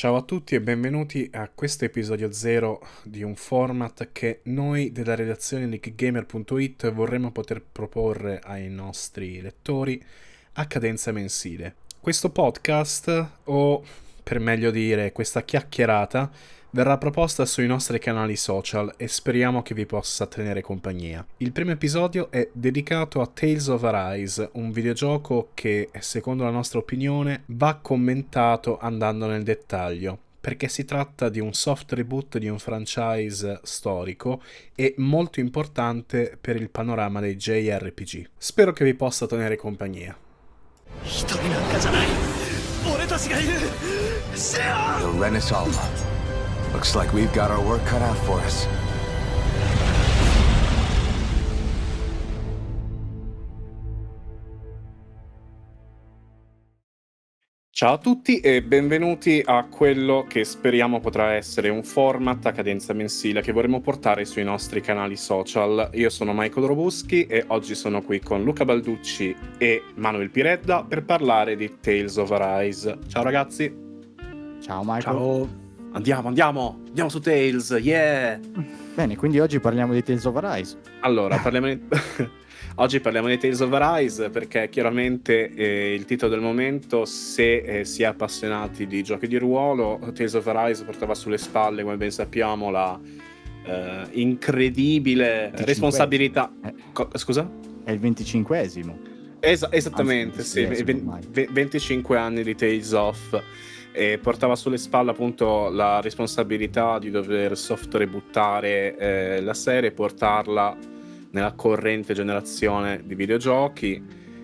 Ciao a tutti e benvenuti a questo episodio 0 di un format che noi della redazione leaguegamer.it vorremmo poter proporre ai nostri lettori a cadenza mensile. Questo podcast, o per meglio dire questa chiacchierata, verrà proposta sui nostri canali social e speriamo che vi possa tenere compagnia. Il primo episodio è dedicato a Tales of Arise, un videogioco che, secondo la nostra opinione, va commentato andando nel dettaglio, perché si tratta di un soft reboot di un franchise storico e molto importante per il panorama dei JRPG. Spero che vi possa tenere compagnia. 一人なんかじゃない俺たちがいるシア The Renaissance. Looks like we've got our work cut out for us. Ciao a tutti e benvenuti a quello che speriamo potrà essere un format a cadenza mensile che vorremmo portare sui nostri canali social. Io sono Michael Robuschi e oggi sono qui con Luca Balducci e Manuel Piredda per parlare di Tales of Arise. Ciao ragazzi. Ciao Michael. Ciao. Andiamo su Tales, yeah! Bene, quindi oggi parliamo di Tales of Arise. Allora, oggi parliamo di Tales of Arise perché chiaramente il titolo del momento, se si è appassionati di giochi di ruolo, Tales of Arise portava sulle spalle, come ben sappiamo, la incredibile 25esimo. responsabilità. Scusa? È il 25esimo. Esattamente, Anzi, sì, il 10esimo ormai. 25 anni di Tales of. E portava sulle spalle appunto la responsabilità di dover soft rebuttare la serie e portarla nella corrente generazione di videogiochi.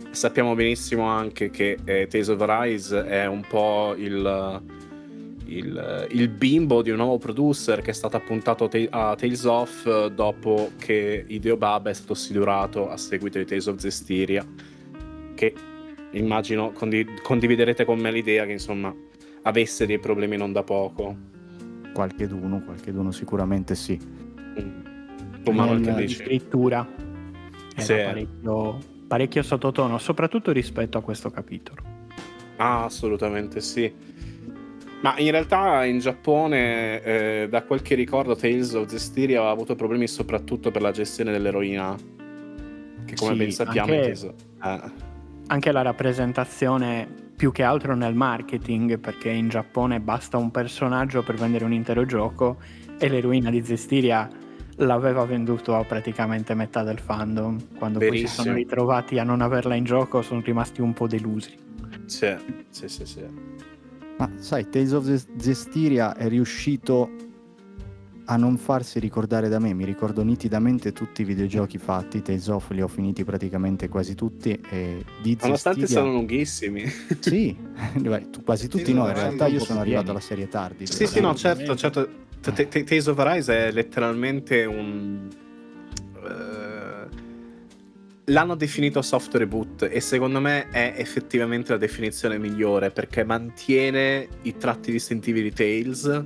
Sappiamo benissimo anche che Tales of Arise è un po' il bimbo di un nuovo producer che è stato appuntato a Tales of dopo che Hideo Baba è stato sidurato a seguito di Tales of Zestiria, che immagino condividerete con me l'idea che insomma avesse dei problemi non da poco. Qualcheduno sicuramente sì. Tu Manuel, che di dici? scrittura era Sì. parecchio sottotono, soprattutto rispetto a questo capitolo. Ah, assolutamente sì. Ma in realtà in Giappone, da quel che ricordo, Tales of Zestiria aveva avuto problemi soprattutto per la gestione dell'eroina, che come Sì, ben sappiamo anche- Tales Anche la rappresentazione, più che altro nel marketing, perché in Giappone basta un personaggio per vendere un intero gioco e l'eroina di Zestiria l'aveva venduto a praticamente metà del fandom. Quando poi si Verissimo. sono ritrovati a non averla in gioco sono rimasti un po' delusi. Sì. Ma sai, Tales of Zestiria è riuscito a non farsi ricordare da me. Mi ricordo nitidamente tutti i videogiochi fatti. Tales of li ho finiti praticamente quasi tutti. E di Nonostante Zestiria... siano lunghissimi. Sì, beh, quasi tutti no. In realtà io sono arrivato pieni. alla serie tardi. Sì, no, certo. Tales of Arise è letteralmente un... l'hanno definito soft reboot e secondo me è effettivamente la definizione migliore perché mantiene i tratti distintivi di Tales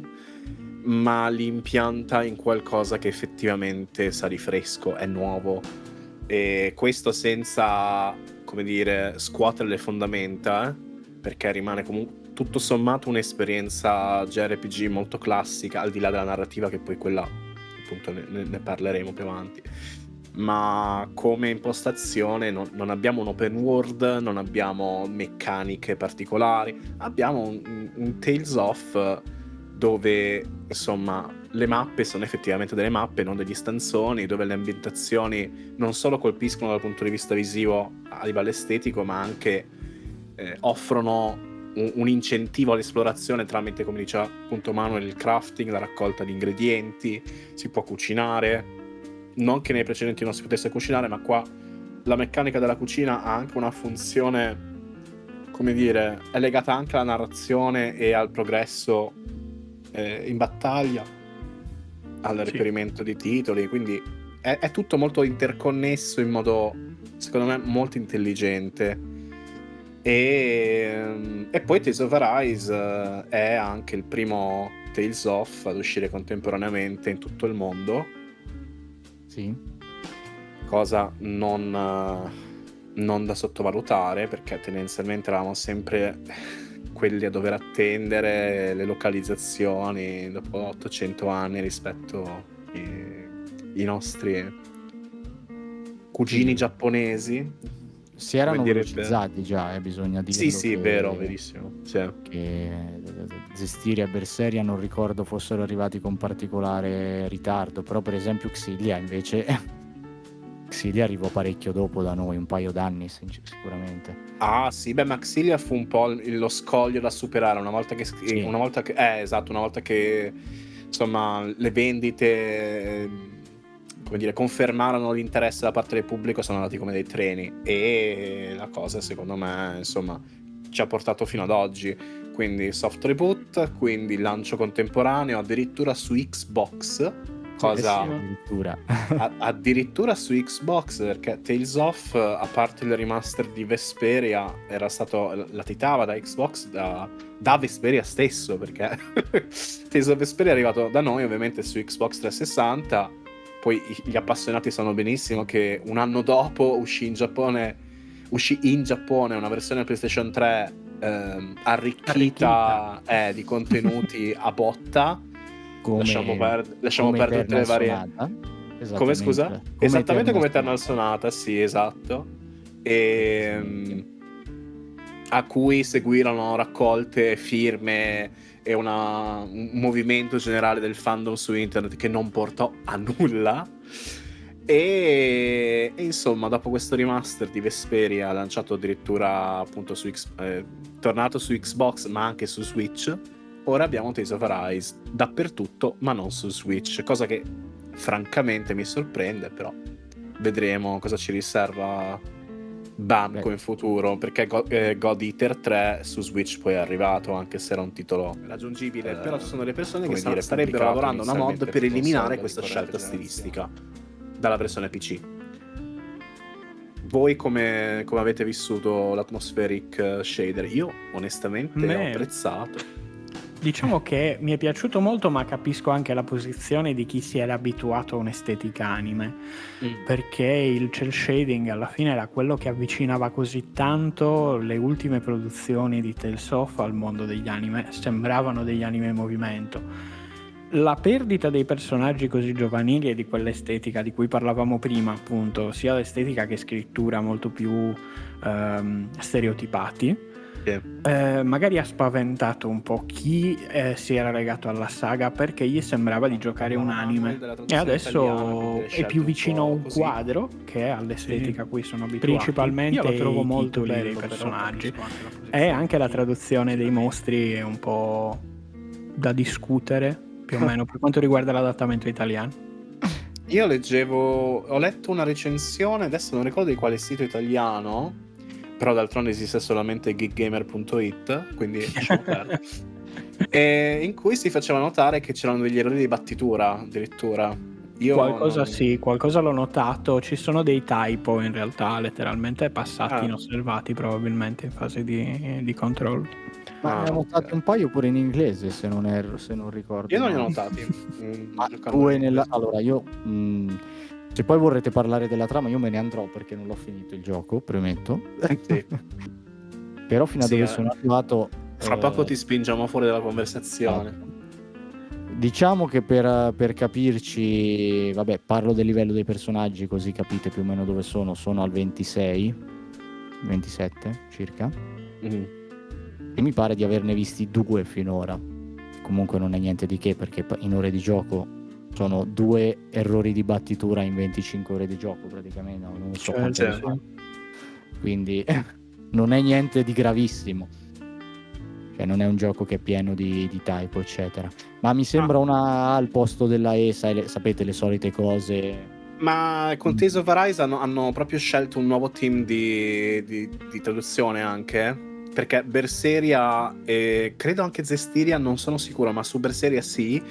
ma li impianta in qualcosa che effettivamente sa di fresco, è nuovo, e questo senza, come dire, scuotere le fondamenta, perché rimane comunque tutto sommato un'esperienza JRPG molto classica, al di là della narrativa, che poi quella appunto ne parleremo più avanti. Ma come impostazione non abbiamo un open world, non abbiamo meccaniche particolari, abbiamo un Tales of dove insomma le mappe sono effettivamente delle mappe, non degli stanzoni, dove le ambientazioni non solo colpiscono dal punto di vista visivo a livello estetico, ma anche offrono un incentivo all'esplorazione tramite, come diceva appunto Manuel, il crafting, la raccolta di ingredienti, si può cucinare. Non che nei precedenti non si potesse cucinare, ma qua la meccanica della cucina ha anche una funzione, come dire, è legata anche alla narrazione e al progresso in battaglia, al reperimento di titoli, quindi è tutto molto interconnesso in modo, secondo me, molto intelligente. E poi Tales of Arise è anche il primo Tales of ad uscire contemporaneamente in tutto il mondo. Sì. Cosa non da sottovalutare, perché tendenzialmente eravamo sempre quelli a dover attendere le localizzazioni dopo 800 anni rispetto i nostri cugini giapponesi. Si erano Come direbbe- velocizzati già, bisogna dirlo. Sì, sì, che- vero, verissimo. Sì. Che Zestiria e Berseria non ricordo fossero arrivati con particolare ritardo, però per esempio Xillia invece Xillia arrivò parecchio dopo da noi, un paio d'anni sicuramente. Ah sì, beh, Maxilia fu un po' lo scoglio da superare una volta che, Sì. una volta che insomma le vendite, come dire, confermarono l'interesse da parte del pubblico, sono andati come dei treni, e la cosa secondo me insomma ci ha portato fino ad oggi. Quindi soft reboot, quindi lancio contemporaneo addirittura su Xbox, cosa Addirittura. addirittura su Xbox, perché Tales of, a parte il remaster di Vesperia, era stato latitava da Xbox da Vesperia stesso, perché Tales of Vesperia è arrivato da noi ovviamente su Xbox 360. Poi gli appassionati sanno benissimo che un anno dopo uscì in Giappone una versione PlayStation 3 arricchita di contenuti a botta. Lasciamo perdere tutte le varie. Come, scusa? Esattamente come Eternal Sonata, sì, esatto. E a cui seguirono raccolte, firme e un movimento generale del fandom su internet che non portò a nulla. E insomma, dopo questo remaster di Vesperia, lanciato addirittura appunto tornato su Xbox ma anche su Switch, ora abbiamo Tales of Arise dappertutto ma non su Switch, cosa che francamente mi sorprende, però vedremo cosa ci riserva Banco in futuro, perché God Eater 3 su Switch poi è arrivato, anche se era un titolo raggiungibile, però ci sono le persone che starebbero lavorando una mod per eliminare questa scelta stilistica dalla versione PC. Voi come avete vissuto l'atmospheric shader? Io onestamente ho apprezzato. Diciamo che mi è piaciuto molto, ma capisco anche la posizione di chi si era abituato a un'estetica anime, perché il cel shading alla fine era quello che avvicinava così tanto le ultime produzioni di Tales of al mondo degli anime, sembravano degli anime in movimento. La perdita dei personaggi così giovanili e di quell'estetica di cui parlavamo prima, appunto, sia l'estetica che scrittura molto più stereotipati, magari ha spaventato un po' chi si era legato alla saga, perché gli sembrava di giocare un anime, e adesso è più vicino a un quadro che all'estetica a cui sono abituati. Principalmente io lo trovo molto bello i personaggi, e anche la traduzione dei mostri è un po' da discutere, più o meno, per quanto riguarda l'adattamento italiano. Io ho letto una recensione, adesso non ricordo di quale sito italiano, però d'altronde esiste solamente geekgamer.it, quindi lasciamo perdere, e in cui si faceva notare che c'erano degli errori di battitura addirittura. Qualcosa l'ho notato, ci sono dei typo in realtà letteralmente passati inosservati, probabilmente in fase di controllo. Ma ne ho notati un paio pure in inglese, se non ricordo. Io non li ho notati. Allora io se poi vorrete parlare della trama io me ne andrò, perché non l'ho finito il gioco, premetto. Sì. Però fino a dove sono arrivato, fra poco ti spingiamo fuori dalla conversazione. Diciamo che per capirci, vabbè, parlo del livello dei personaggi così capite più o meno dove sono al 26 27 circa, e mi pare di averne visti 2 finora. Comunque non è niente di che, perché in ore di gioco sono 2 errori di battitura in 25 ore di gioco praticamente, non so quante ne sono. Quindi non è niente di gravissimo, cioè non è un gioco che è pieno di typo eccetera, ma mi sembra al posto della ESA, sapete, le solite cose. Ma con Tales of Arise hanno proprio scelto un nuovo team di traduzione anche, perché Berseria e credo anche Zestiria, non sono sicuro, ma su Berseria sì,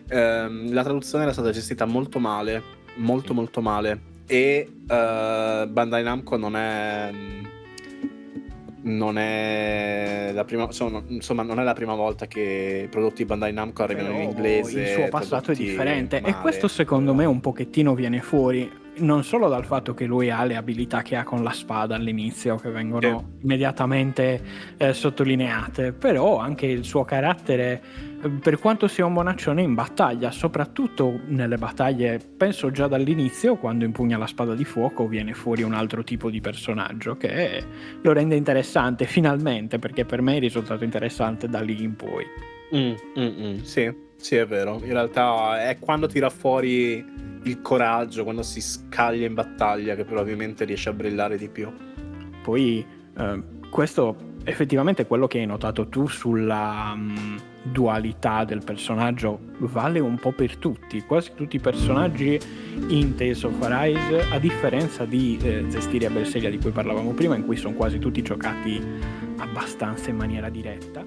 la traduzione era stata gestita molto male, molto male, e Bandai Namco non è la prima, insomma non è la prima volta che i prodotti Bandai Namco arrivano in inglese. Il suo passato è differente, male. E questo secondo me un pochettino viene fuori non solo dal fatto che lui ha le abilità che ha con la spada all'inizio, che vengono immediatamente sottolineate, però anche il suo carattere, per quanto sia un bonaccione in battaglia, soprattutto nelle battaglie, penso già dall'inizio, quando impugna la spada di fuoco, viene fuori un altro tipo di personaggio che lo rende interessante finalmente, perché per me è risultato interessante da lì in poi. Sì, è vero. In realtà è quando tira fuori il coraggio, quando si scaglia in battaglia, che probabilmente riesce a brillare di più. Poi questo effettivamente, quello che hai notato tu sulla dualità del personaggio vale un po' per tutti. Quasi tutti i personaggi in Tales of Arise, a differenza di Zestiria Berseria di cui parlavamo prima, in cui sono quasi tutti giocati abbastanza in maniera diretta,